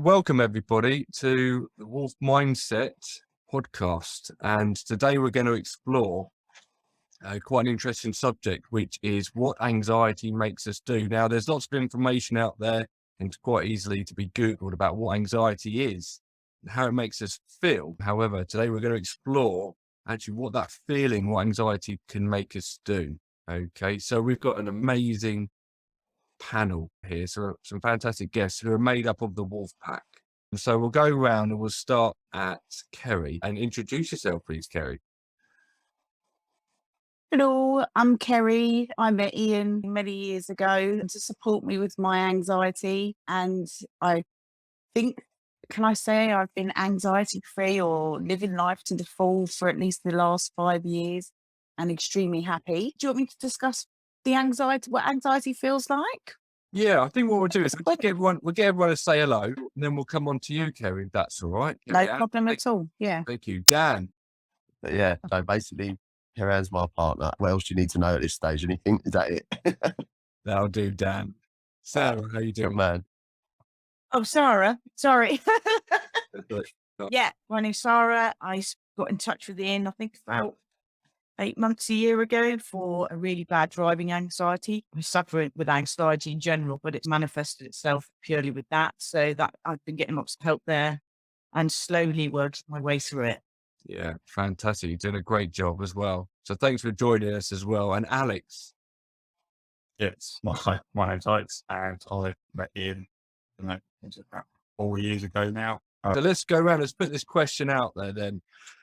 welcome everybody to the Wolf Mindset podcast. And today we're going to explore quite an interesting subject, which is what anxiety makes us do. Now, there's lots of information out there and it's quite easily to be Googled about what anxiety is and how it makes us feel. However, today we're going to explore actually what that feeling, what anxiety can make us do. Okay, so we've got an amazing panel here, so some fantastic guests who are made up of the Wolf Pack. And so we'll go around and we'll start at Kerry and introduce yourself, please, Kerry. Hello, I'm Kerry. I met Ian many years ago to support me with my anxiety. And I think, can I say I've been anxiety free or living life to the full for at least the last 5 years and extremely happy. Do you want me to discuss the anxiety, what anxiety feels like? Yeah, I think what we'll do is What- we'll get everyone to say hello, and then we'll come on to you, Kerry, if that's all right. No Yeah. problem at all. Yeah. Thank you. Dan. But yeah, so basically, Kieran's my partner. What else do you need to know at this stage? Anything? Is that it? That'll do, Dan. Sarah, how you Good doing? man. Oh, Sarah. Sorry. Good. Yeah, my name's Sarah. Got in touch with Ian, I think about 8 months, a year ago, for a really bad driving anxiety. I suffer with anxiety in general, but it's manifested itself purely with that. So that I've been getting lots of help there and slowly worked my way through it. Yeah, fantastic. You did a great job as well. So thanks for joining us as well. And Alex. Yes, my name's Alex, and I met Ian, it's about 4 years ago now. So let's go around. Let's put this question out there then.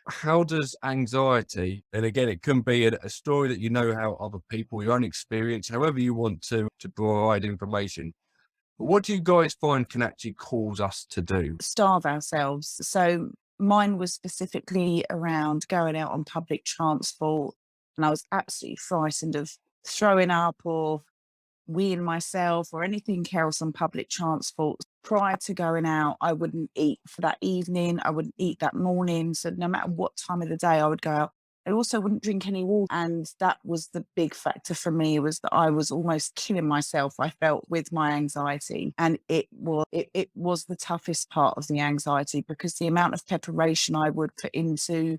How does anxiety, and again, it can be a story that you know how other people, your own experience, however you want to provide information. But what do you guys find can actually cause us to do? Starve ourselves. So mine was specifically around going out on public transport, and I was absolutely frightened of throwing up or weeing myself or anything else on public transport. Prior to going out, I wouldn't eat for that evening. I wouldn't eat that morning. So no matter what time of the day I would go out, I also wouldn't drink any water. And that was the big factor for me, was that I was almost killing myself, I felt, with my anxiety. And it was the toughest part of the anxiety, because the amount of preparation I would put into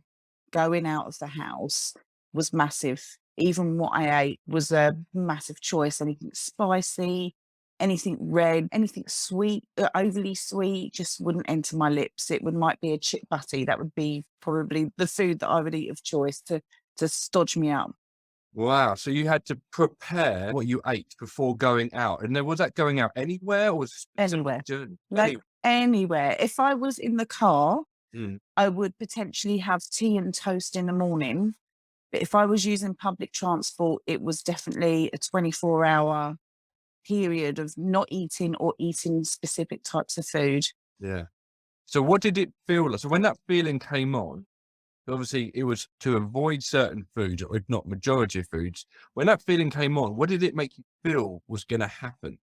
going out of the house was massive. Even what I ate was a massive choice. Anything spicy, anything red, anything sweet, overly sweet, just wouldn't enter my lips. Might be a chip butty. That would be probably the food that I would eat of choice to stodge me up. Wow. So you had to prepare what you ate before going out. And then was that going out anywhere or was it Anywhere. Anywhere? Anywhere. If I was in the car, Mm. I would potentially have tea and toast in the morning. But if I was using public transport, it was definitely a 24-hour period of not eating or eating specific types of food. Yeah. So what did it feel like? So when that feeling came on, obviously it was to avoid certain foods, or if not majority of foods. When that feeling came on, what did it make you feel was going to happen?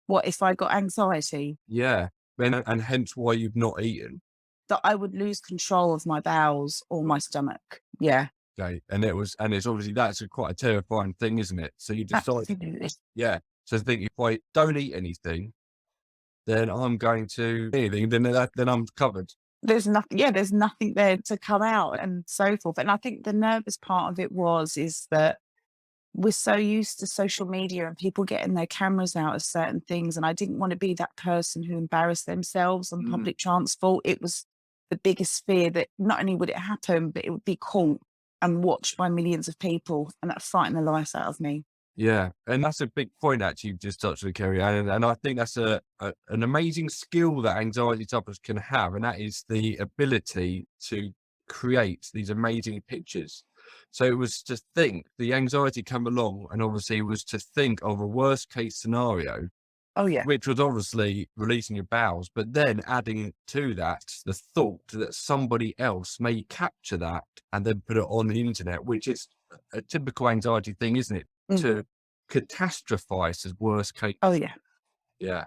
What if I got anxiety? Yeah. And hence why you've not eaten. That I would lose control of my bowels or my stomach. Yeah. Okay. And it's obviously that's quite a terrifying thing, isn't it? So you decide, Absolutely. yeah. So think if I don't eat anything, then I'm going to anything, then I'm covered. There's nothing there to come out and so forth. And I think the nervous part of it is that we're so used to social media and people getting their cameras out of certain things. And I didn't want to be that person who embarrassed themselves on public transport. It was the biggest fear that not only would it happen, but it would be caught and watched by millions of people. And that frightened the life out of me. Yeah, and that's a big point actually you've just touched on, Kerry, and I think that's an amazing skill that anxiety sufferers can have, and that is the ability to create these amazing pictures. So it was to think, the anxiety come along, and obviously it was to think of a worst case scenario, Oh, yeah. which was obviously releasing your bowels, but then adding to that the thought that somebody else may capture that and then put it on the internet, which is a typical anxiety thing, isn't it? To catastrophize as worst case. Oh, yeah. Yeah.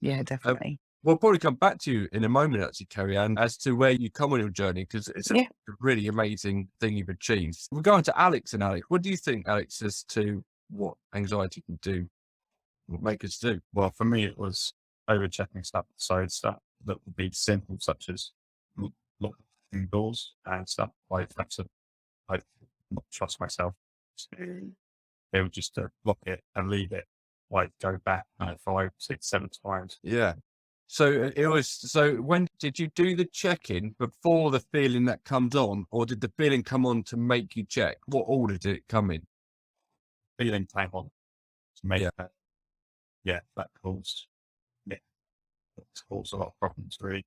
Yeah, definitely. We'll probably come back to you in a moment, actually, Kerry Ann, as to where you come on your journey, because it's a really amazing thing you've achieved. We're going to Alex and Alex. What do you think, Alex, as to what anxiety can do, what make us do? Well, for me, it was over checking stuff. So stuff that would be simple, such as locking doors and stuff. I have to not trust myself to be able just to lock it and leave it, like go back 5, 6, 7 times. Yeah. So it was. So when did you do the check-in before the feeling that comes on, or did the feeling come on to make you check? What order did it come in? Feeling came on to make Yeah. that caused a lot of problems really.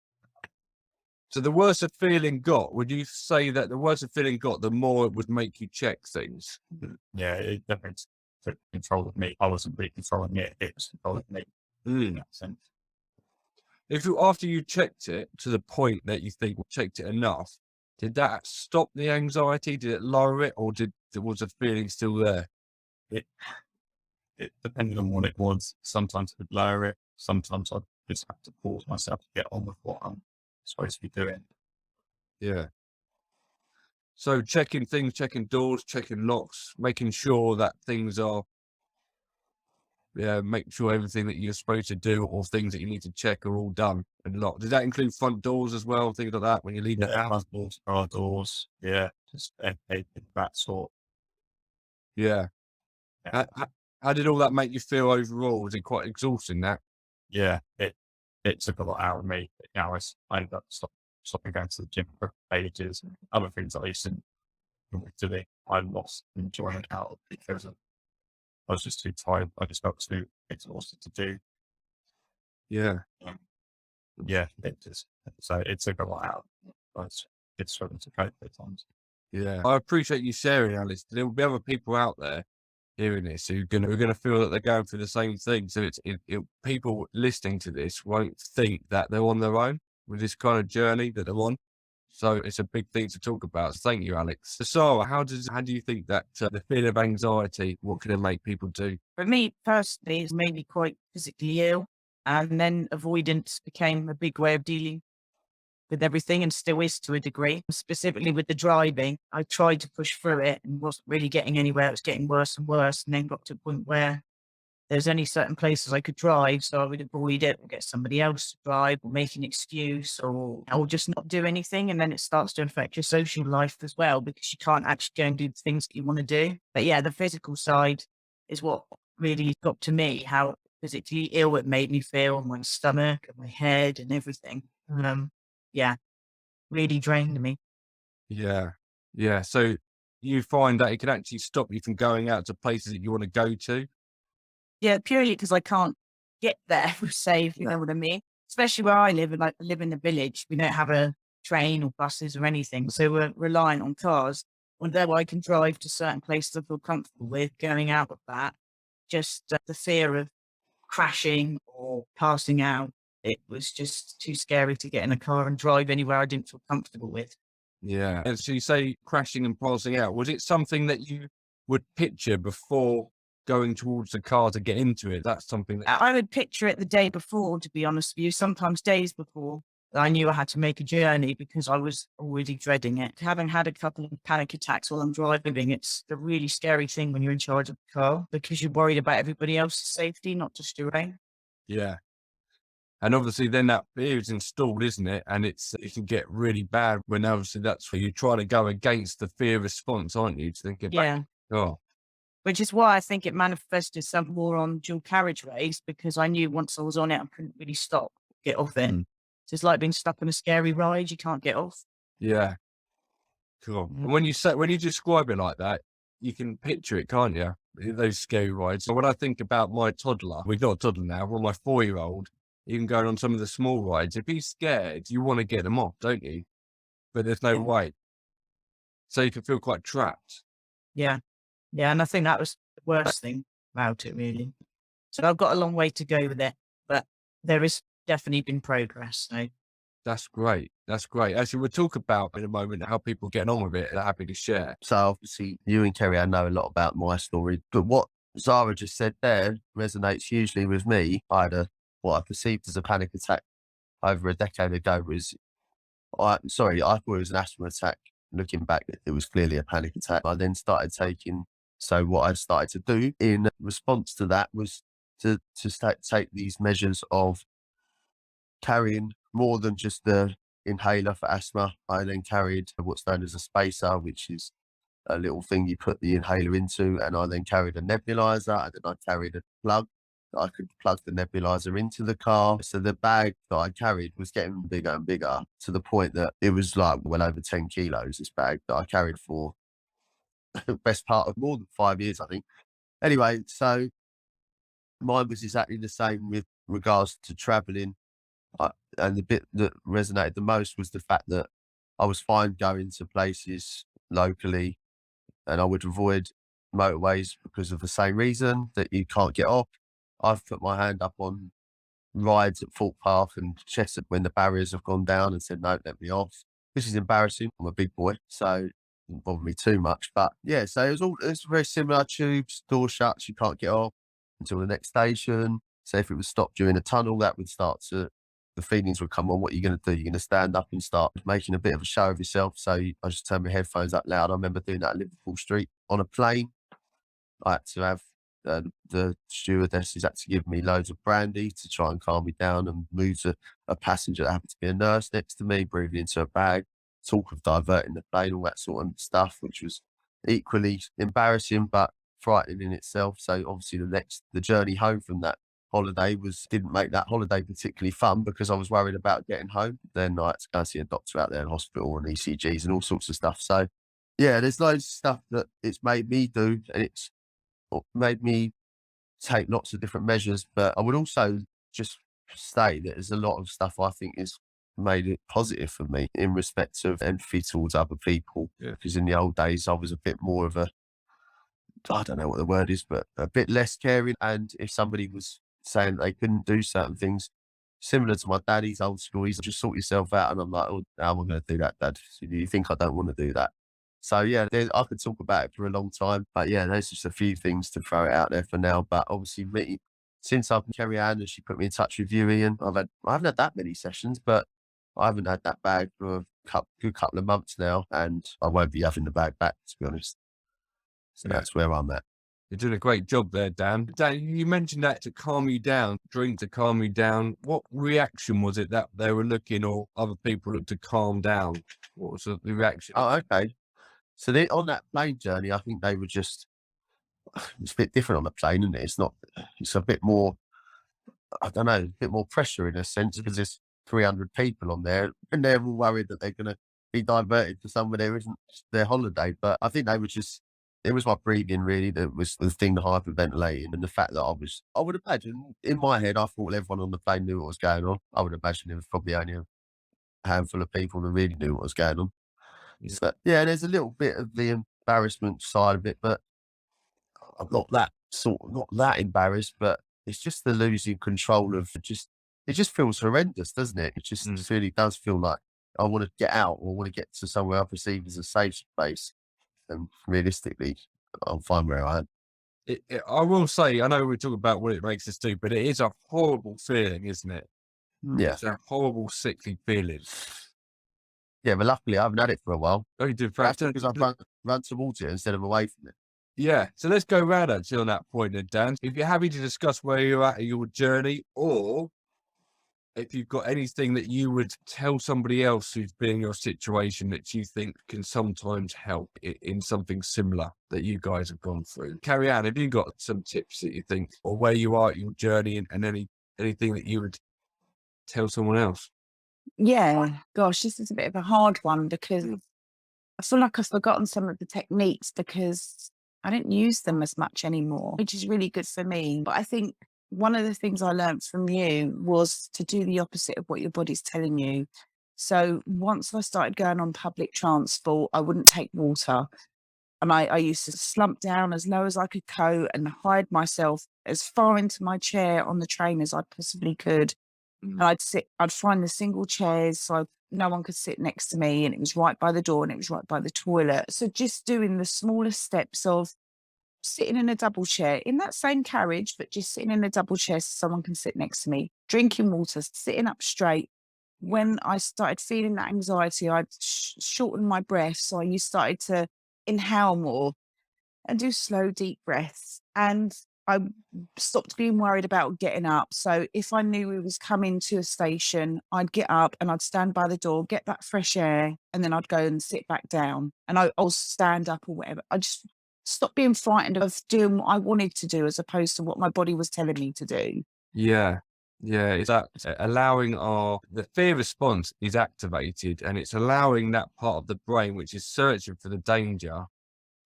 So the worse a feeling got, would you say that the worse a feeling got, the more it would make you check things? Yeah, it definitely took control of me. I wasn't really controlling it; it was controlling me in that sense. If you, after you checked it to the point that you think you checked it enough, did that stop the anxiety? Did it lower it, or was the feeling still there? It depended on what it was. Sometimes it would lower it. Sometimes I just have to pause myself to get on with what I'm supposed to be doing. Yeah. So checking things, checking doors, checking locks, making sure that things are, make sure everything that you're supposed to do or things that you need to check are all done and locked. Does that include front doors as well, things like that when you leave the house? Front doors, car doors, just anything that sort. Yeah. Yeah. How did all that make you feel overall? Was it quite exhausting that? Yeah, it took a lot out of me. I ended up stopping going to the gym for ages. And other things that I used to enjoy doing, I lost enjoyment out of it because I was just too tired. I just felt too exhausted to do. Yeah. Yeah, it took a lot out. It's struggling to cope at times. Yeah. I appreciate you sharing, Alice. There will be other people out there hearing this who are gonna feel that they're going through the same thing. So people listening to this won't think that they're on their own with this kind of journey that they're on. So it's a big thing to talk about. So thank you, Alex. So Sarah, how do you think that the feeling of anxiety, what can it make people do? For me personally, it's made me quite physically ill, and then avoidance became a big way of dealing with everything, and still is to a degree. Specifically with the driving, I tried to push through it and wasn't really getting anywhere. It was getting worse and worse, and then got to a point where there's only certain places I could drive, so I would avoid it or get somebody else to drive or make an excuse or just not do anything. And then it starts to affect your social life as well, because you can't actually go and do the things that you want to do. But yeah, the physical side is what really got to me, how physically ill it made me feel, my stomach and my head and everything. Yeah, really drained me. Yeah. Yeah. So you find that it can actually stop you from going out to places that you want to go to? Yeah, purely because I can't get there, say, if you know what I mean. Especially where I live, and I live in the village. We don't have a train or buses or anything, so we're reliant on cars. Although I can drive to certain places I feel comfortable with, going out of that, just the fear of crashing or passing out, it was just too scary to get in a car and drive anywhere I didn't feel comfortable with. Yeah. And so you say crashing and passing out. Was it something that you would picture before going towards the car to get into it? That's something that, I would picture it the day before, to be honest with you, sometimes days before. I knew I had to make a journey because I was already dreading it. Having had a couple of panic attacks while I'm driving, it's a really scary thing when you're in charge of the car, because you're worried about everybody else's safety, not just your own. yeah. And obviously then that fear is installed, isn't it? And it can get really bad when obviously that's where you try to go against the fear response, aren't you? To think about, Yeah. oh, Which is why I think it manifested some more on dual carriageways, because I knew once I was on it, I couldn't really stop, get off it. So it's like being stuck on a scary ride. You can't get off. yeah. Cool. And when you describe it like that, you can picture it, can't you? Those scary rides. So when I think about my toddler, we've got a toddler now, well, my 4-year-old, even going on some of the small rides, if he's scared, you want to get him off, don't you? But there's no Yeah. way. So you can feel quite trapped. Yeah. Yeah. And I think that was the worst thing about it, really. So I've got a long way to go with it, but there has definitely been progress. So That's great. That's great. Actually, we'll talk about in a moment how people get on with it. They're happy to share. So obviously you and Kerry, I know a lot about my story, but what Zara just said there resonates hugely with me. I had what I perceived as a panic attack over a decade ago. I thought it was an asthma attack. Looking back, it was clearly a panic attack. I then started so what I started to do in response to that was to take these measures of carrying more than just the inhaler for asthma. I then carried what's known as a spacer, which is a little thing you put the inhaler into, and I then carried a nebulizer, and then I carried a plug that I could plug the nebulizer into the car. So the bag that I carried was getting bigger and bigger to the point that it was like well over 10 kilos, this bag that I carried for the best part of more than 5 years, I think. Anyway, so mine was exactly the same with regards to traveling. And the bit that resonated the most was the fact that I was fine going to places locally, and I would avoid motorways because of the same reason, that you can't get off. I've put my hand up on rides at Thorpe Park and Chester when the barriers have gone down and said, "No, let me off." This is embarrassing. I'm a big boy, so it didn't bother me too much. But yeah, so it's very similar. Tubes, door shuts, you can't get off until the next station. So if it was stopped during a tunnel, that would start to, the feelings would come on. What are you going to do? You're going to stand up and start making a bit of a show of yourself. So I just turned my headphones up loud. I remember doing that at Liverpool Street on a plane. I had to have the stewardesses had to give me loads of brandy to try and calm me down, and move to a passenger that happened to be a nurse next to me, breathing into a bag, talk of diverting the plane, all that sort of stuff, which was equally embarrassing but frightening in itself. So obviously the journey home from that holiday didn't make that holiday particularly fun, because I was worried about getting home. Then I had to go and see a doctor out there in hospital and ECGs and all sorts of stuff. So yeah, there's loads of stuff that it's made me do, and it's made me take lots of different measures. But I would also just say that there's a lot of stuff I think is made it positive for me in respect of empathy towards other people. Yeah. Because in the old days, I was a bit more of I don't know what the word is, but a bit less caring. And if somebody was saying they couldn't do certain things, similar to my daddy's old school, he's just sort yourself out. And I'm like, oh, how am I going to do that, Dad? So do you think I don't want to do that? So yeah, I could talk about it for a long time, but yeah, there's just a few things to throw it out there for now. But obviously, since I've met Kerry Ann and she put me in touch with you, Ian, I haven't had that many sessions, but I haven't had that bag for a good couple of months now, and I won't be having the bag back, to be honest. So Yeah. that's where I'm at. You're doing a great job there, Dan. Dan, you mentioned that to calm you down, drink to calm you down. What reaction was it that they were looking, or other people looked to calm down? What was the reaction? Oh, okay. So on that plane journey, I think they were just, it's a bit different on the plane, isn't it? It's a bit more, I don't know, a bit more pressure in a sense, because there's 300 people on there, and they're all worried that they're going to be diverted to somewhere there isn't their holiday. But I think they were just, it was my breathing really that was the thing, the hyperventilating, and the fact that I would imagine, in my head, I thought everyone on the plane knew what was going on. I would imagine there was probably only a handful of people that really knew what was going on. Yeah. So yeah, there's a little bit of the embarrassment side of it, but I'm not that embarrassed, but it's just the losing control of it just feels horrendous, doesn't it? It just really does feel like I want to get out, or want to get to somewhere I perceive as a safe space. And realistically, I'm fine where I am. I will say, I know we talk about what it makes us do, but it is a horrible feeling, isn't it? Yeah. It's a horrible, sickly feeling. Yeah, but luckily I haven't had it for a while. Oh, you did Perhaps because I've run towards it instead of away from it. Yeah, so let's go round actually on that point then, Dan. If you're happy to discuss where you're at in your journey, or if you've got anything that you would tell somebody else who's been in your situation that you think can sometimes help in something similar that you guys have gone through. Carrie Ann, have you got some tips that you think, or where you are at your journey, and anything that you would tell someone else? Yeah, gosh, this is a bit of a hard one, because I feel like I've forgotten some of the techniques because I don't use them as much anymore, which is really good for me. But I think one of the things I learned from you was to do the opposite of what your body's telling you. So once I started going on public transport, I wouldn't take water. And I used to slump down as low as I could go and hide myself as far into my chair on the train as I possibly could. And I'd find the single chairs so no one could sit next to me, and it was right by the door and it was right by the toilet. So just doing the smallest steps of sitting in a double chair in that same carriage, but just sitting in a double chair so someone can sit next to me, drinking water, sitting up straight. When I started feeling that anxiety, I'd shorten my breath. So started to inhale more and do slow, deep breaths. And I stopped being worried about getting up. So if I knew we was coming to a station, I'd get up and I'd stand by the door, get that fresh air, and then I'd go and sit back down and I'll stand up or whatever. I just stopped being frightened of doing what I wanted to do as opposed to what my body was telling me to do. Yeah. Yeah, it's that allowing the fear response is activated, and it's allowing that part of the brain which is searching for the danger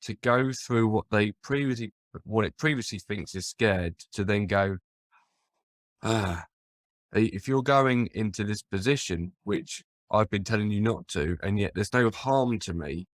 to go through what it previously thinks is scared, to then go, if you're going into this position, which I've been telling you not to, and yet there's no harm to me,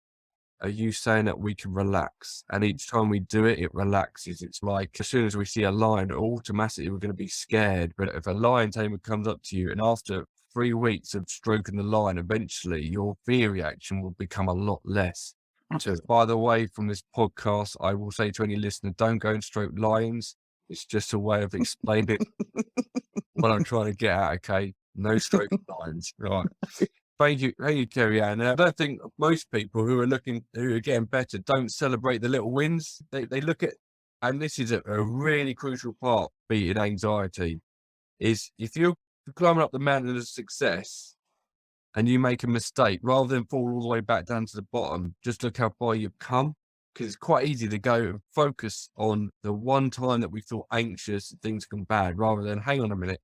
are you saying that we can relax? And each time we do it, it relaxes. It's like as soon as we see a lion, automatically we're going to be scared. But if a lion tamer comes up to you, and after 3 weeks of stroking the lion, eventually your fear reaction will become a lot less. So, by the way, from this podcast, I will say to any listener, don't go and stroke lions. It's just a way of explaining what I'm trying to get at, okay? No stroking lions, right? Thank you, Kerry Ann. I don't think most people who are getting better don't celebrate the little wins. They look at, and this is a really crucial part of beating anxiety, is if you're climbing up the mountain of success and you make a mistake, rather than fall all the way back down to the bottom, just look how far you've come. Because it's quite easy to go and focus on the one time that we feel anxious, things gone bad, rather than, hang on a minute,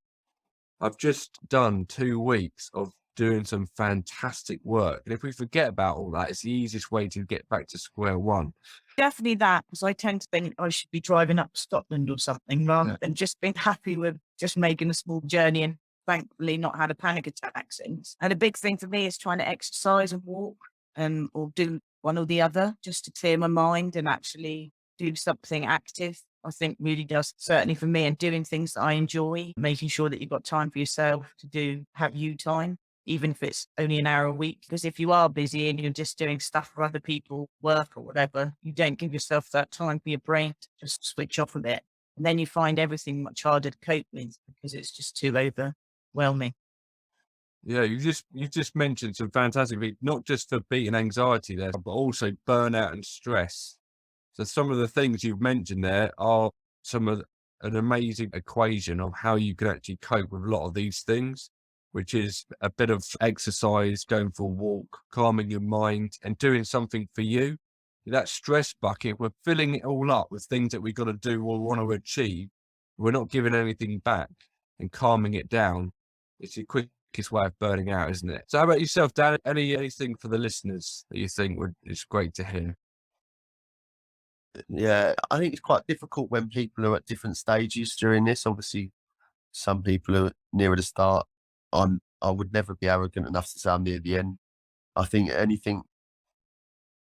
I've just done 2 weeks of doing some fantastic work. And if we forget about all that, it's the easiest way to get back to square one. Definitely that, because I tend to think I should be driving up to Scotland or something rather than just being happy with just making a small journey and thankfully not had a panic attack since. And a big thing for me is trying to exercise and walk or do one or the other just to clear my mind and actually do something active. I think really does, certainly for me, and doing things that I enjoy, making sure that you've got time for yourself to have you time, even if it's only an hour a week. Because if you are busy and you're just doing stuff for other people, work or whatever, you don't give yourself that time for your brain to just switch off a bit. And then you find everything much harder to cope with because it's just too overwhelming. Yeah, you just mentioned some fantastic things, not just for beating anxiety there, but also burnout and stress. So some of the things you've mentioned there are an amazing equation of how you can actually cope with a lot of these things, which is a bit of exercise, going for a walk, calming your mind, and doing something for you. That stress bucket, we're filling it all up with things that we've got to do or want to achieve. We're not giving anything back, and calming it down. It's the quickest way of burning out, isn't it? So how about yourself, Dan? Anything for the listeners that you think is great to hear? Yeah, I think it's quite difficult when people are at different stages during this. Obviously, some people are nearer the start. I would never be arrogant enough to say I'm near the end. I think anything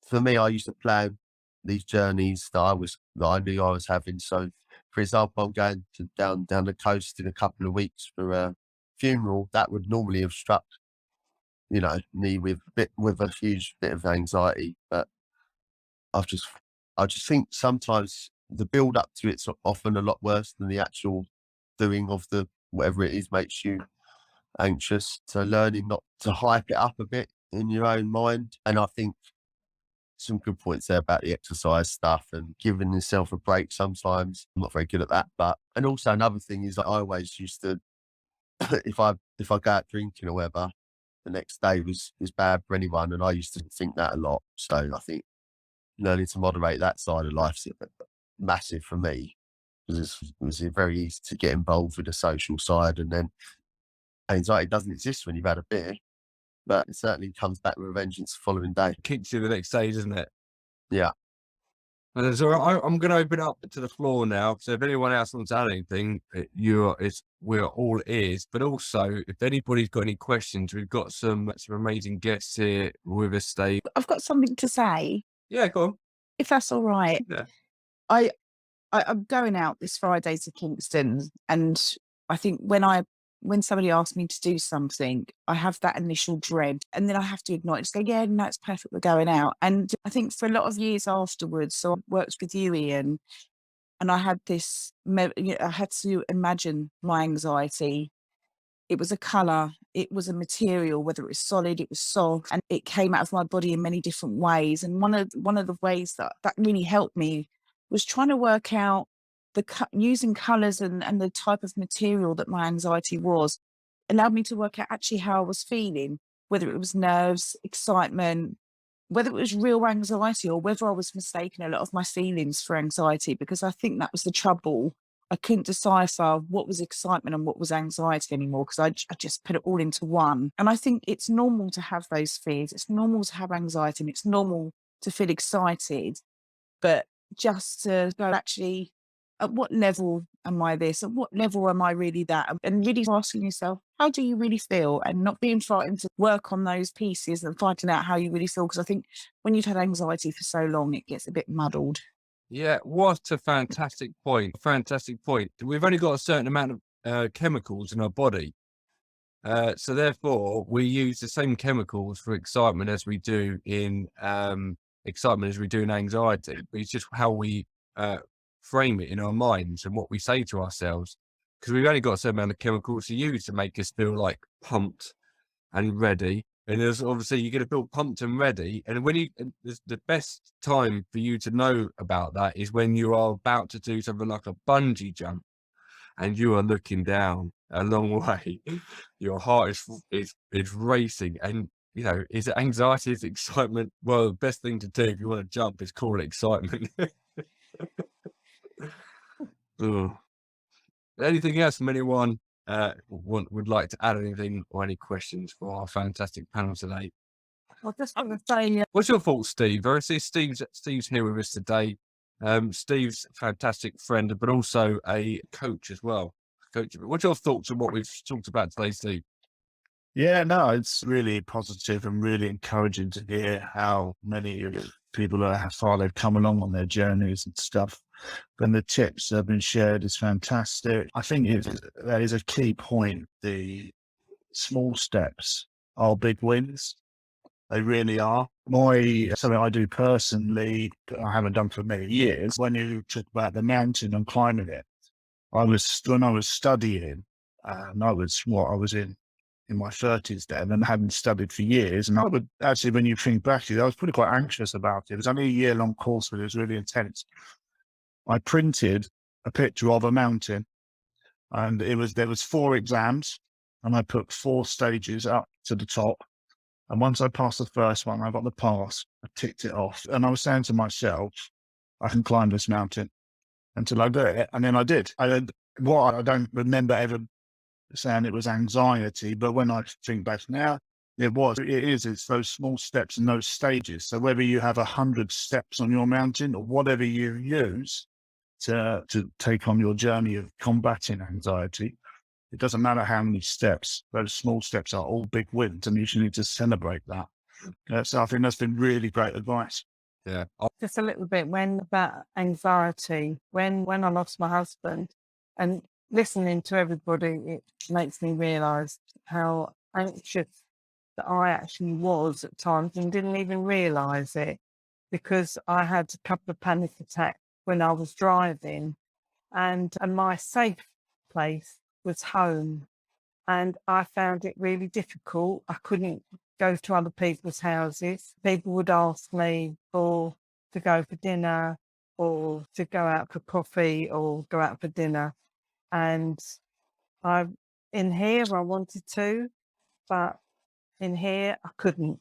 for me, I used to plan these journeys that I knew I was having. So, for example, I'm going down the coast in a couple of weeks for a funeral that would normally have struck, me with a huge bit of anxiety. But I just think sometimes the build up to it's often a lot worse than the actual doing of the whatever it is makes you anxious. So learning not to hype it up a bit in your own mind. And I think some good points there about the exercise stuff and giving yourself a break sometimes. I'm not very good at that. And also another thing is that I always used to if I go out drinking or whatever, the next day is bad for anyone. And I used to think that a lot. So I think learning to moderate that side of life is massive for me, because it was very easy to get involved with the social side, and then anxiety doesn't exist when you've had a beer, but it certainly comes back with a vengeance the following day. Kicks you the next day, doesn't it? Yeah. And so I'm going to open up to the floor now. So if anyone else wants to add anything, we're all ears. But also, if anybody's got any questions, we've got some amazing guests here with us today. I've got something to say, Yeah, go on. if that's all right. Yeah. I'm going out this Friday to Kingston, and I think when somebody asks me to do something, I have that initial dread, and then I have to ignore it. Just go, yeah, no, it's perfect. We're going out. And I think for a lot of years afterwards, so I worked with you, Ian, and I had I had to imagine my anxiety. It was a colour, it was a material, whether it was solid, it was soft, and it came out of my body in many different ways. And one of the ways that really helped me was trying to work out using colours and the type of material that my anxiety was allowed me to work out actually how I was feeling, whether it was nerves, excitement, whether it was real anxiety or whether I was mistaking a lot of my feelings for anxiety, because I think that was the trouble. I couldn't decipher what was excitement and what was anxiety anymore because I just put it all into one. And I think it's normal to have those fears. It's normal to have anxiety and it's normal to feel excited. But just to go, actually, at what level am I this? At what level am I really that? And really asking yourself, how do you really feel? And not being frightened to work on those pieces and finding out how you really feel. Because I think when you've had anxiety for so long, it gets a bit muddled. Yeah, what a fantastic point. Fantastic point. We've only got a certain amount of chemicals in our body. So therefore, we use the same chemicals for excitement as we do in anxiety. But it's just how we frame it in our minds and what we say to ourselves. Because we've only got a certain amount of chemicals to use to make us feel like pumped and ready. And there's obviously you're going to feel pumped and ready. And the best time for you to know about that is when you are about to do something like a bungee jump and you are looking down a long way. Your heart is racing. And, you know, is it anxiety? Is it excitement? Well, the best thing to do if you want to jump is call it excitement. Ugh. Anything else from anyone would like to add anything or any questions for our fantastic panel today? I just want to say, What's your thoughts, Steve? I see Steve's here with us today. Steve's a fantastic friend, but also a coach as well. What's your thoughts on what we've talked about today, Steve? Yeah, no, it's really positive and really encouraging to hear how many people how far they've come along on their journeys and stuff. And the tips that have been shared is fantastic. I think that is a key point. The small steps are big wins. They really are. Something I do personally, I haven't done for many years. When you talk about the mountain and climbing it, when I was studying, and I was in my 30s then and hadn't studied for years. And I would actually, when you think back, I was pretty quite anxious about it. It was only a year-long course, but it was really intense. I printed a picture of a mountain and there was 4 exams and I put 4 stages up to the top. And once I passed the first one, I got the pass, I ticked it off. And I was saying to myself, I can climb this mountain until I do it. And then I did. I don't remember ever saying it was anxiety, but when I think back now, it's those small steps and those stages. So whether you have 100 steps on your mountain or whatever you use to take on your journey of combating anxiety, it doesn't matter how many steps. Those small steps are all big wins, and you should need to celebrate that. So I think that's been really great advice. Yeah. just a little bit about anxiety. When I lost my husband, and listening to everybody, it makes me realise how anxious that I actually was at times and didn't even realise it, because I had a couple of panic attacks when I was driving, and my safe place was home. And I found it really difficult. I couldn't go to other people's houses. People would ask me to go for dinner or to go out for coffee or go out for dinner. And in here, I wanted to, but in here, I couldn't.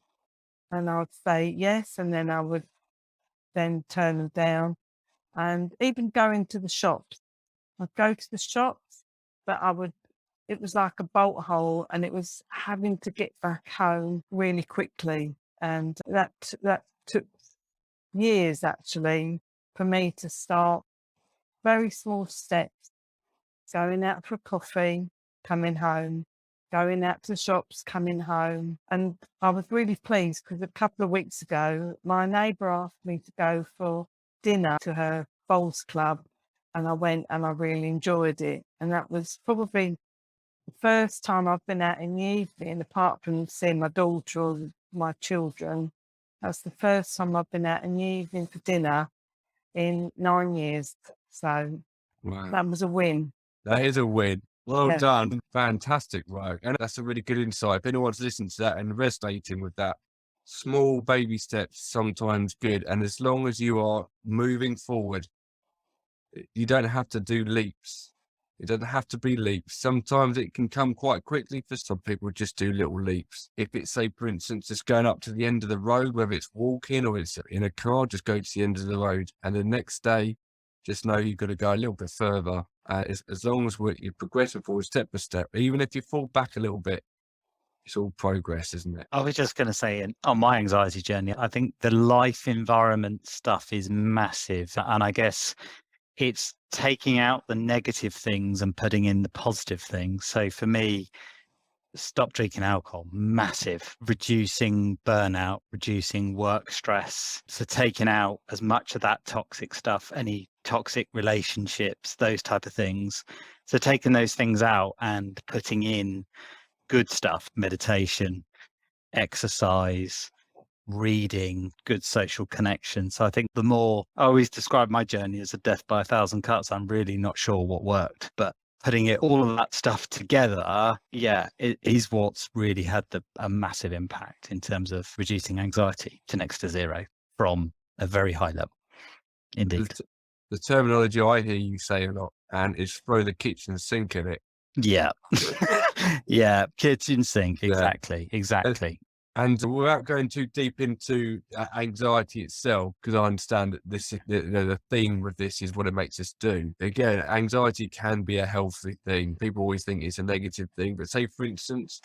And I would say yes, and then I would then turn them down. And even going to the shops, I'd go to the shops, but it was like a bolt hole, and it was having to get back home really quickly. And that took years actually for me to start very small steps, going out for coffee, coming home, going out to the shops, coming home. And I was really pleased because a couple of weeks ago, my neighbour asked me to go for dinner to her bowls club, and I went and I really enjoyed it. And that was probably the first time I've been out in the evening, apart from seeing my daughter or my children. That's the first time I've been out in the evening for dinner in 9 years. So Wow. that was a win. That is a win. Well Yeah. done. Fantastic work. And that's a really good insight. If anyone's listening to that and resonating with that, small baby steps sometimes good. And as long as you are moving forward, You don't have to do leaps. It doesn't have to be leaps. Sometimes it can come quite quickly. For some people, just do little leaps. If it's, say, for instance, just going up to the end of the road, whether it's walking or it's in a car, just go to the end of the road. And the next day, just know you've got to go a little bit further. As long as you're progressing forward step by step, even if you fall back a little bit, it's all progress, isn't it? I was just going to say, on my anxiety journey, I think the life environment stuff is massive. And I guess it's taking out the negative things and putting in the positive things. So for me, stop drinking alcohol, massive, reducing burnout, reducing work stress. So taking out as much of that toxic stuff, any toxic relationships, those type of things. So taking those things out and putting in good stuff, meditation, exercise, reading, good social connection. So I think the more, I always describe my journey as a death by 1,000 cuts. I'm really not sure what worked, but putting all of that stuff together, it is what's really had a massive impact in terms of reducing anxiety to next to zero from a very high level. Indeed. The terminology I hear you say a lot, and is throw the kitchen sink at it. Yeah. Yeah. Kitchen sink. Yeah. Exactly. And without going too deep into anxiety itself, because I understand that the theme with this is what it makes us do. Again, anxiety can be a healthy thing. People always think it's a negative thing. But say, for instance,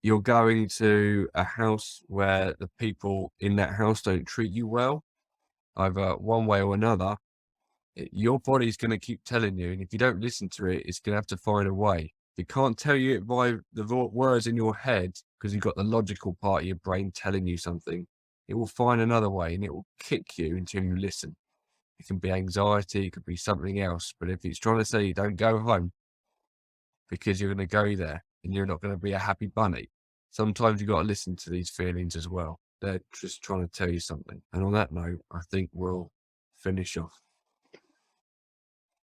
you're going to a house where the people in that house don't treat you well, either one way or another. Your body's going to keep telling you. And if you don't listen to it, it's going to have to find a way. If it can't tell you it by the words in your head, because you've got the logical part of your brain telling you something, it will find another way and it will kick you until you listen. It can be anxiety, it could be something else. But if it's trying to say, don't go home because you're going to go there and you're not going to be a happy bunny, sometimes you've got to listen to these feelings as well. They're just trying to tell you something. And on that note, I think we'll finish off.